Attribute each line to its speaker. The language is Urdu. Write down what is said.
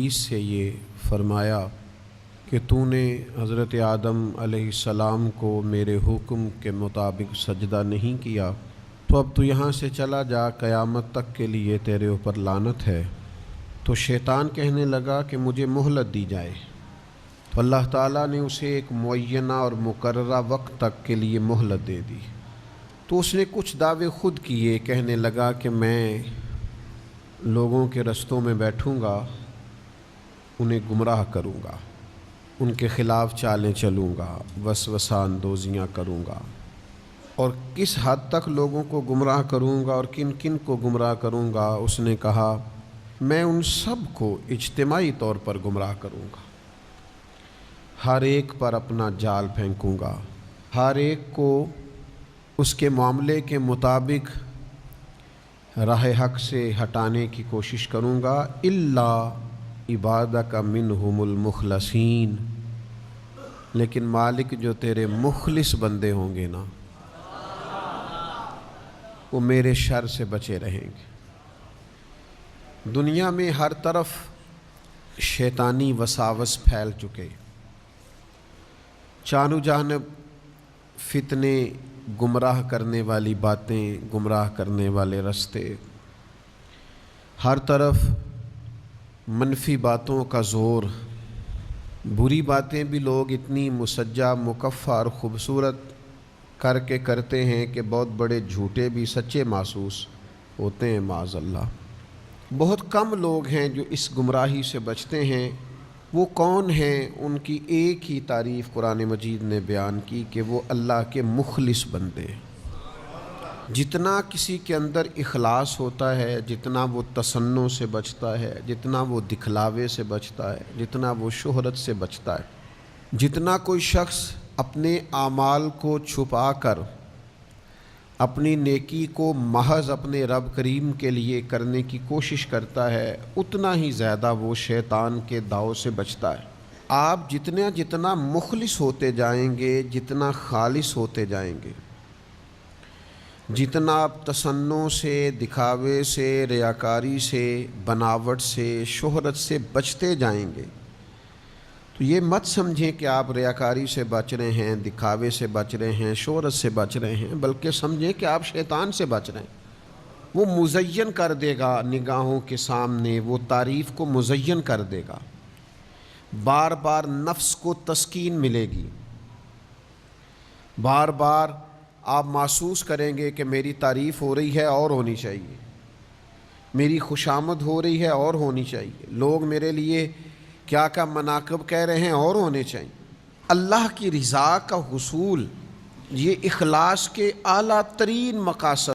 Speaker 1: ابلیس سے یہ فرمایا کہ تو نے حضرت آدم علیہ السلام کو میرے حکم کے مطابق سجدہ نہیں کیا، تو اب تو یہاں سے چلا جا، قیامت تک کے لیے تیرے اوپر لعنت ہے۔ تو شیطان کہنے لگا کہ مجھے مہلت دی جائے، تو اللہ تعالیٰ نے اسے ایک معینہ اور مقررہ وقت تک کے لیے مہلت دے دی۔ تو اس نے کچھ دعوے خود کیے، کہنے لگا کہ میں لوگوں کے رستوں میں بیٹھوں گا، انہیں گمراہ کروں گا، ان کے خلاف چالیں چلوں گا، وسوسہ اندوزیاں کروں گا، اور کس حد تک لوگوں کو گمراہ کروں گا اور کن کن کو گمراہ کروں گا۔ اس نے کہا میں ان سب کو اجتماعی طور پر گمراہ کروں گا، ہر ایک پر اپنا جال پھینکوں گا، ہر ایک کو اس کے معاملے کے مطابق راہ حق سے ہٹانے کی کوشش کروں گا، الا عبادک منہم المخلصین، لیکن مالک جو تیرے مخلص بندے ہوں گے نا، وہ میرے شر سے بچے رہیں گے۔ دنیا میں ہر طرف شیطانی وساوس پھیل چکے، چاروں جانب فتنے، گمراہ کرنے والی باتیں، گمراہ کرنے والے رستے، ہر طرف منفی باتوں کا زور، بری باتیں بھی لوگ اتنی مسجع، مکفّہ اور خوبصورت کر کے کرتے ہیں کہ بہت بڑے جھوٹے بھی سچے محسوس ہوتے ہیں معاذ اللہ۔ بہت کم لوگ ہیں جو اس گمراہی سے بچتے ہیں۔ وہ کون ہیں؟ ان کی ایک ہی تعریف قرآن مجید نے بیان کی کہ وہ اللہ کے مخلص بندے۔ جتنا کسی کے اندر اخلاص ہوتا ہے، جتنا وہ تصنع سے بچتا ہے، جتنا وہ دکھلاوے سے بچتا ہے، جتنا وہ شہرت سے بچتا ہے، جتنا کوئی شخص اپنے اعمال کو چھپا کر اپنی نیکی کو محض اپنے رب کریم کے لیے کرنے کی کوشش کرتا ہے، اتنا ہی زیادہ وہ شیطان کے داؤ سے بچتا ہے۔ آپ جتنا مخلص ہوتے جائیں گے، جتنا خالص ہوتے جائیں گے، جتنا آپ تصنع سے، دکھاوے سے، ریاکاری سے، بناوٹ سے، شہرت سے بچتے جائیں گے، تو یہ مت سمجھیں کہ آپ ریاکاری سے بچ رہے ہیں، دکھاوے سے بچ رہے ہیں، شہرت سے بچ رہے ہیں، بلکہ سمجھیں کہ آپ شیطان سے بچ رہے ہیں۔ وہ مزین کر دے گا نگاہوں کے سامنے، وہ تعریف کو مزین کر دے گا، بار بار نفس کو تسکین ملے گی، بار بار آپ محسوس کریں گے کہ میری تعریف ہو رہی ہے اور ہونی چاہیے، میری خوشامد ہو رہی ہے اور ہونی چاہیے، لوگ میرے لیے کیا کیا مناقب کہہ رہے ہیں اور ہونے چاہیے۔ اللہ کی رضا کا حصول یہ اخلاص کے اعلیٰ ترین مقاصد